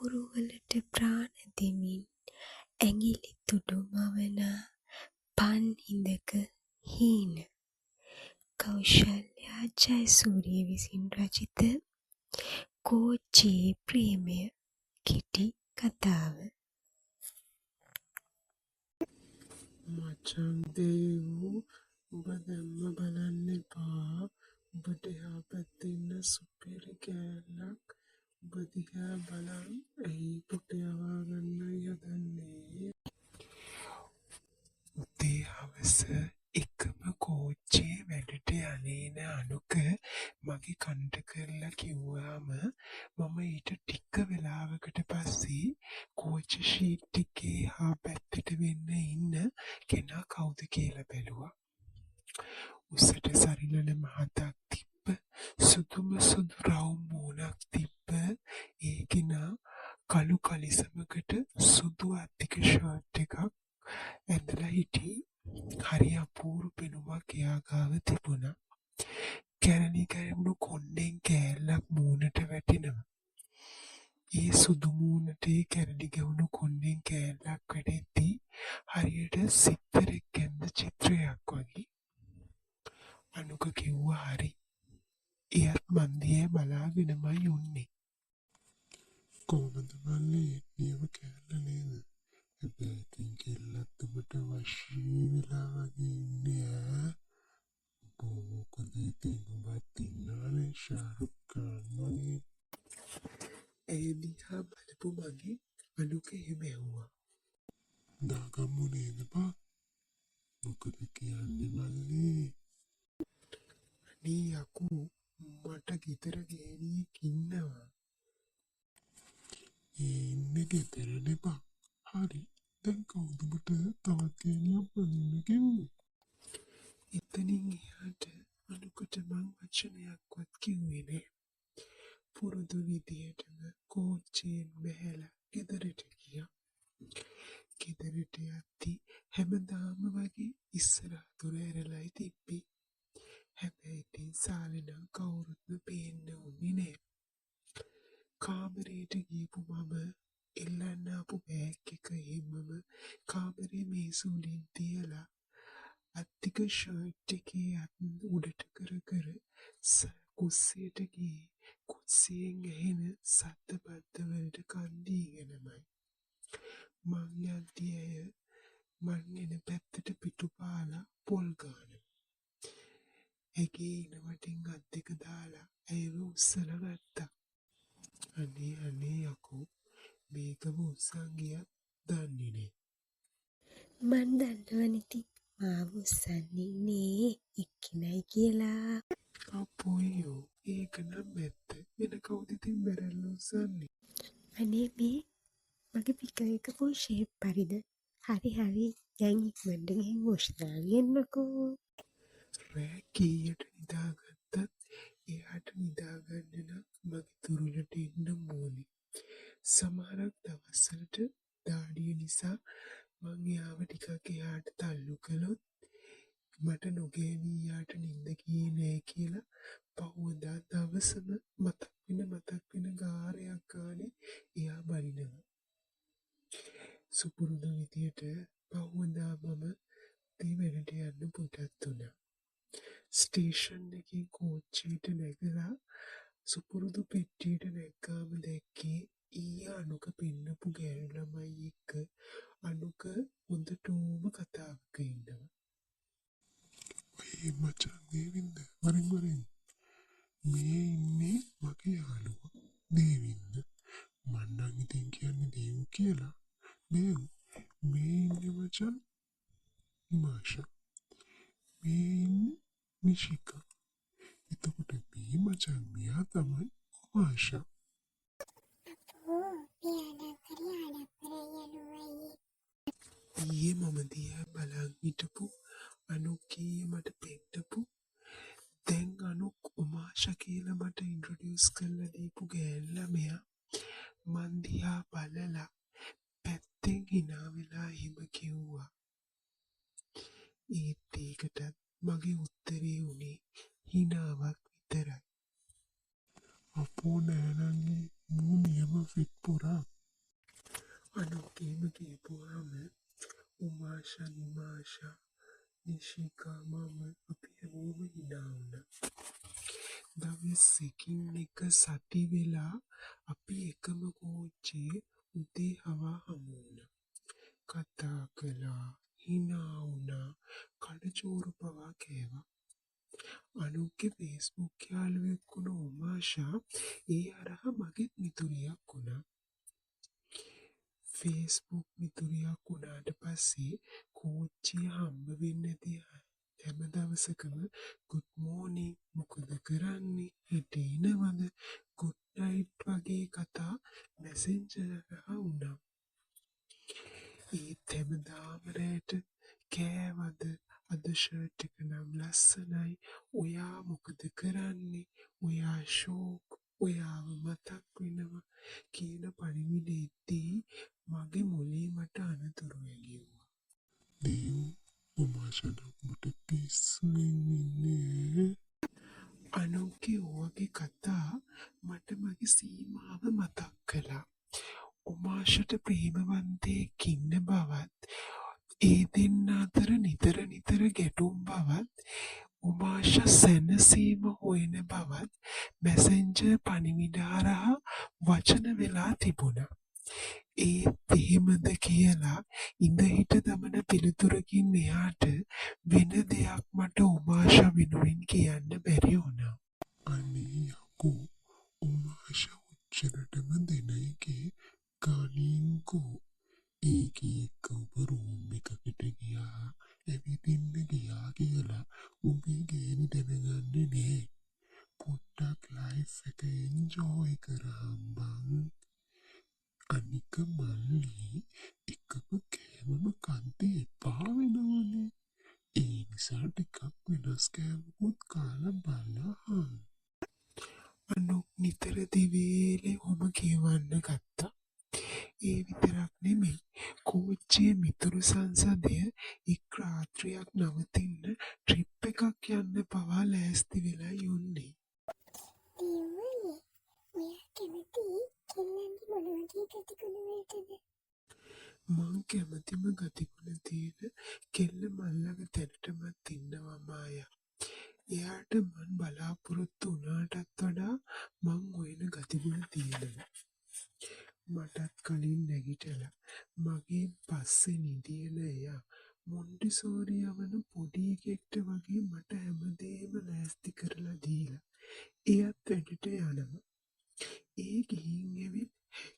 අකුරුවලට ප්‍රාණ දෙමින් ඇඟිලි තුඩු මවන පන් හිඳක හීන. කෞශල්‍යා ජයසූරිය විසින් රචිත කෝච්චියේ ප්‍රේමය කෙටි කතාව. මචං දේවෝ උඹ දැම්ම බලන්න එපා. උඹට එහා පැත්තේ ඉන්න සුපිරි කෑල්ලක් උඹ දිහා බලන් ඇයි පුටේ යවාගන්නයි හදන්නේ. උදේ හවස එකම කෝච්චියේ වැඩට යන්නේන අනුක මගේ කන්ට කරලා කිව්වාම මම ඊට ටික වෙලාවකට පස්සේ කෝච්චි ෂීට් එකේ හා පැත්තට වෙන්න ඉන්න කෙනා කවුද කියලා බැලුවා. උසට සරිලන මහතක් තිබ්බ සුදුම සුදු රවුම් මූණක් තිබ්බ ඒ කෙනා කළු කලිසමකට සුදු අත්තික ෂර්ට් එකක් ඇඳලා හිටියේ. හරි අපූරු පෙනුමක් එයා ගාව තිබුණා. කැරණි කැරමුණු කොණ්ඩෙන් කෑල්ලක් මූණට වැටෙනවා. ඒ සුදු මූණට ඒ කැරණි ගැවුණු කොණ්ඩෙන් කෑල්ලක් වැටෙද්දී හරියට සිත්තරෙක් ඇඳ චිත්‍රයක් වගේ. අනුක කිව්වා හරි. එයත් මන් දිහා බලාගෙනමයි උන්නේ. කොහොමද මල්ලි නියම කෑල්ල නේද? හැබැයි ඉතින් කෙල්ලත් උඹට වශී වෙලා වගේ ඉන්නේ ඈ. මොකද ඉතින් උඹත් ඉන්නවනේ ශාරුක් ඛාන් වගේ. ඒ දිහා බලපු මගේ අනුක එහෙම ඇහුවා. දාගම්මු නේද බා? මොකද කියන්නේ මල්ලි? අනේ යකෝ මට ගෙදර ගෑණියෙක් ඉන්නවා. ඒ ඉන්නේ ගෙදරනේ බා. හරි. දැන් කවුද උඹට තවත් ගෑණියක් බඳින්න කිව්වේ? එතනින් එහාට අනුකට මං වචනයක්වත් කිව්වේ නෑ. පුරුදු විදියටම කෝච්චියෙන් බැහැලා ගෙදරට ගියා. ගෙදරට යද්දී හැමදාම වගේ ඉස්සරහ දොර ඇරලායි තිබ්බේ. හැබැයි ඉතින් සාලේ කවුරුත්ම පේන්න උනේ නෑ. කාමරේට ගියපු මම එල්ලන්න ආපු බෑග් එක එහෙමම කාමරේ මේසුලින් තියලා අත්තික ෂර්ට් එකේ අත් උඩට කර කුස්සියට ගියේ. කුස්සියෙන් ඇහෙන සද්ද බද්ද වලට කන් දීගෙනමයි. මං යද්දී ඇය මං එන පැත්තට පිටුපාලා පොල් ගානවා. ඇගේ ඉන වටින් අත් දෙක දාලා ඇයව උස්සලා ගත්තා. අනේ යකෝ මේකම උස්සන් ගියත් දන්නේ නෑ. මන් දන්නවනිති මාව උස්සන්නේ මේ එක්කෙනයි කියලා. අපොයියෝ ඒක නම් ඇත්ත. වෙන කවුද ඉතින් බැරල්ල උස්සන්නේ? අනේ මේ මගේ පික එක ෆුල් ෂේප් පරිද. හරි දැන් ඉක්මනට ගිහින් වොෂ් දාලා එන්නකෝ. රෑ කීයට නිදාගත්තත් එයාට නිදාගන්න නම් මගේ තුරුලට එන්න ඕනේ. සමහරක් දවස්වලට දාඩිය නිසා මං එයාව ටිකක් එහාට තල්ලු කළොත් මට නොගෑනී යාට නින්ද ගියේ නෑ කියලා පහුවදා දවසම මතක් වෙන ගාරයක් ගානේ එයා බනිනවා. සුපුරුදු විදියට පහුවදා මම දෙවැනට යන්න පුටත් වුණා. ස්ටේෂන් එකේ කෝච්චියට නැගලා සුපුරුදු පෙට්ටියට නැග්ගාම දැක්කේ ඊයේ අනුක පෙන්නපු ගෑනු ළමයි එක්ක අනුක හොඳටම කතාවක ඉන්නවා. ඔය මචං දේවින්ද වරින් මේ ඉන්නේ මගේ යාළුවා දේවින්ද. මං නම් ඉතින් කියන්නේ දේව් කියලා. දේව් මේ ඉන්නේ මචං මාෂා. මේ ඉන්නේ මිෂිකා. එතකොට මේ මචං මෙයා තමයි මාෂා. ඊයේ මම දිහා බලන් හිටපු අනුකී මට පෙන්නපු දැන් අනුක් උමාෂා කියලා මට ඉන්ට්‍රොඩියුස් කරලා දීපු ගෑනු ළමයා මන් දිහා බලලා පැත්තෙන් hina වෙලා එහෙම කිව්වා. ඒත් ඒකටත් මගේ උත්තරේ උනේ හිනාවක් විතරයි. අපෝ නෑනංගි මූ නියම ෆිට් පුරා. එහෙම කියපුවාම උමාෂා නිමාෂා නිශිකා මම අපි හැමෝම hina වුණා. දවසකින් එක සති වෙලා අපි එකම කෝච්චියේ උදේ හවා හමු වුණා. කතා කළා, hina වුණා, කඩචෝරු පවා කෑවා. අනුන්ගේ ෆේස්බුක් යාළුවෙක් වුණ උමාෂා ඒ හරහා මගෙත් මිතුරියක් වුණා. ෆේස්බුක් මිතුරියක් වුණාට පස්සේ කෝච්චියේ හම්බ වෙන්නේ නැති හැම දවසකම good morning මොකද කරන්නේ හෙට එනවද good night වගේ කතා මැසෙන්ජර් හරහා වුණා. ඒත් හැමදාම රෑට කෑවද අද ෂර්ට් එක නම් ලස්සනයි ඔයා මොකද කරන්නේ ඔයා ෂෝක් ඔයාව මතක් වෙනවා කියන පණිවිඩෙද්දී මගේ මොලේ මට අනතුරු ඇගෙව්වා. දෙයෝ උමාෂාට මට පිස්සු වෙන්නේ. අනුන්ගේ ඔයගේ කතා මට මගේ සීමාව මතක් කළා. උමාෂාට ප්‍රේමවන්තයෙක් ඉන්න බවත් ඒ දෙන්න අතර නිතර ගැටුම් බවත් උමාෂා සැනසීම හොයන බවත් මැසෙන්ජර් පණිවිඩ හරහා වචන වෙලා තිබුණා. ඒත් එහෙමද කියලා ඉඳ හිට දමන පිළිතුරකින් එහාට වෙන දෙයක් මට උමාෂා වෙනුවෙන් කියන්න බැරි වුණා. අනේ යකෝ උමාෂා උච්චරටම දෙන එකේ ගණින්කෝ ඒකී එක්ක ඔබ රූම් එකකට ගියා ඇවිදින්න ගියා කියලා උඹේ ගේනි දැනගන්නේ නෑ. පොඩ්ඩක් ලයිෆ් එක එන්ජෝයි කරහම්බන්. අනික මල්ලි එකම කෑමම කන්ති එපා වෙනවනේ. ඒ නිසා ටිකක් වෙනස් කෑමකුත් කාලා බලහන්. අනුක් නිතර දිවේලේ ඔම කියවන්න ගත්තා. ඒ විතරක් නෙමෙයි කෝච්චියේ මිතුරු සංසදය එක් රාත්‍රියක් නවතින්න ට්‍රිප් එකක් යන්න පවා ලෑස්ති වෙලා යන්නේ. දෙව්වනේ ඔයා කැමති කෙල්ලන්ගේ මොන වගේ ගතිගුණ වලටද? මං කැමතිම ගතිගුණ තියෙන කෙල්ල මල්ලඟ තැනටමත් ඉන්නවා මායා. එයාට මං බලාපොරොත්තු වුණාටත් වඩා මං හොයන ගතිගුණ තියෙනවා. මටත් කලින් නැගිටලා මගේ පස්සේ නිදියන එයා මොන්ටිසෝරි යවන පොඩි එකෙක්ට වගේ මට හැමදේම ලෑස්ති කරලා දීලා එයත් වැඩට යනවා. ඒ ගිහින් ඇවිත්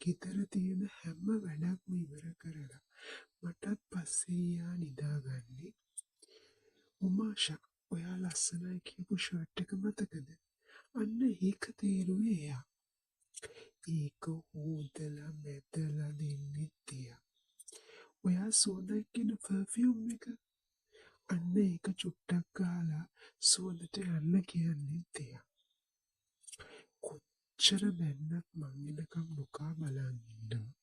ගෙදර තියෙන හැම වැඩක්ම ඉවර කරලා මටත් පස්සේ එයා නිදාගන්නේ. උමාෂා ඔයා ලස්සනයි කියපු ෂර්ට් එක මතකද? අන්න ඒක තේරුවේ එයා. ඒක හොදලා මැදලා දෙන්නෙත් එයා. ඔයා සුවඳක් කියන පර්ෆියුම් එක අන්න ඒක චුට්ටක් ගාලා සුවඳට යන්න කියන්නෙත් එයා. කොච්චර බැන්නත් මං එනකම් නොකා බලන් ඉන්නවා.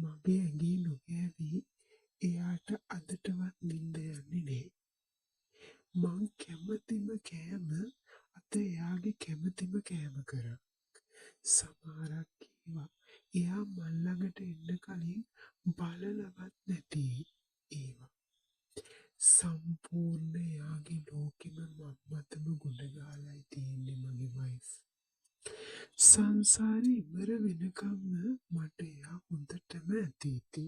මගේ ඇඟේ නොගෑවි එයාට අදටවත් නිින්ද යන්නේ නෑ. මං කැමතිම කෑම අත එයාගේ කැමතිම කෑම කරා. සමහරක් ඒවා එයා මල් ළඟට එන්න කලින් බලලවත් නැති ඒවා. සම්පූර්ණ එයාගේ ලෝකෙම මම්මතම ගොඩ ගහලා තියෙන්නේ මගේ වයිෆ්. සංසාරේ ඉවර වෙනකම්ම මට එයා හොඳටම ඇතිති.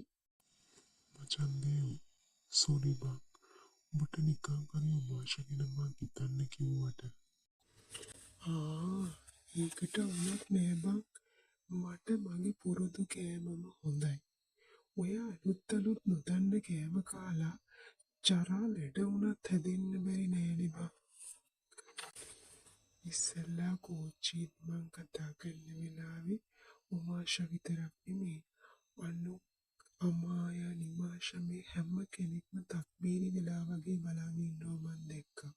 මචන් දේව සෝරි බං ඔබට නිකන් හරි උමාෂා ගැන මං හිතන්න කිව්වට. ඒකට වුණත් නෑ බං මට මගේ පුරුදු කෑමම හොඳයි. ඔය අලුත් නොදන්න කෑම කාලා ජරා ලෙඩ වුණත් හැදෙන්න බැරි නෑනේ බං. ඉස්සෙල්ලා කෝච්චියේත් මං කතා කරන වෙලාවේ උමාෂා විතරක් නෙමෙයි අනු අමායා නිමාෂා මේ හැම කෙනෙක්ම තක්බීරි වෙලා වගේ බලන් ඉන්නවා මං දැක්කා.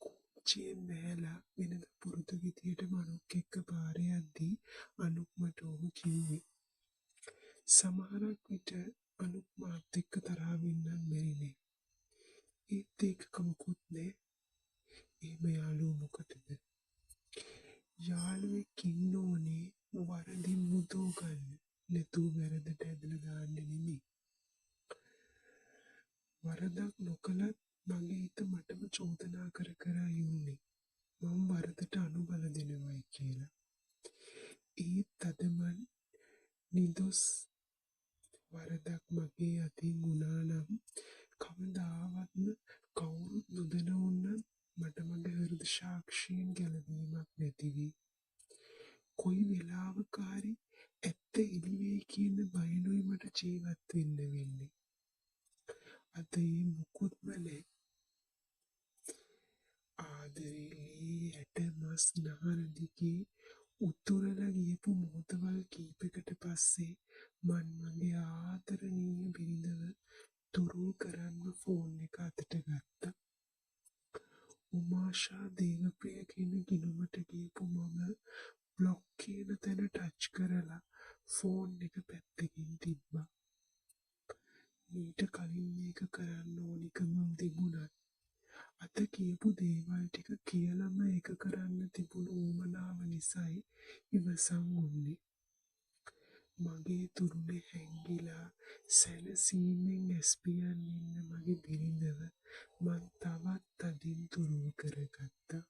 කෝච්චියෙන් බැහැලා වෙනද පුරුදු විදියට අනුක් එක්ක පාරේ යද්දී අනුක් මට ඔහු කිව්වේ. සමහරක් විට අනුක් මාත් එක්ක තරහ වෙන්නත් බැරිනේ. ඒත් ඒක කමකුත් නෑ. එහෙම යාළුවෝ මොකටද? යාළුවෙක් ඉන්න ඕනේ වරදින් මුදව ගන්න. නැතුව වැරදට ඇදලා දාන්න නෙමෙයි. වරදක් නොකලත් මගේ හිත මටම චෝදනා කර කර යන්නේ මම වරදට අනුබල දෙනවයි කියලා. ඒත් අද මං නිදොස් වරදක් මගේ අතින් වුණා නම් කවදාවත්ම කවුරුත් නොදැනුවනම් මට මගේ හෘද සාක්ෂියෙන් ගැලවීමක් නැති වෙයි. කොයි වෙලාවක හරි ඇත්ත එළි වෙයි කියන බයෙනුයි මට ජීවත් වෙන්න වෙන්නේ. අද ඒ මුකුත්ම නැහැ. ආදරේ ඇට මස් නහර දිගේ උතුරලා ගියපු මොහොතවල් කීපයකට පස්සේ මං මගේ ආදරණීය බිරිඳව තුරු කරන්න ෆෝන් එක අතට ගත්තා. උමාෂා දේවප්‍රිය කියන ගිණුමට ගියපු මම බ්ලොක් කියන තැන ටච් කරලා ෆෝන් එක පැත්තකින් තිබ්බා. මීට කලින් මේක කරන්න ඕනිකම තිබුණත් අත කියපු දේවල් ටික කියලම එක කරන්න තිබුණු ඌමනාව නිසයි ඉවසන් උන්නේ. මගේ තුරුලේ හැංගිලා සැනසීමෙන් ඇස්පියන් ඉන්න මගේ බිරිඳව මං තවත් තදින් තුරුව කරගත්තා.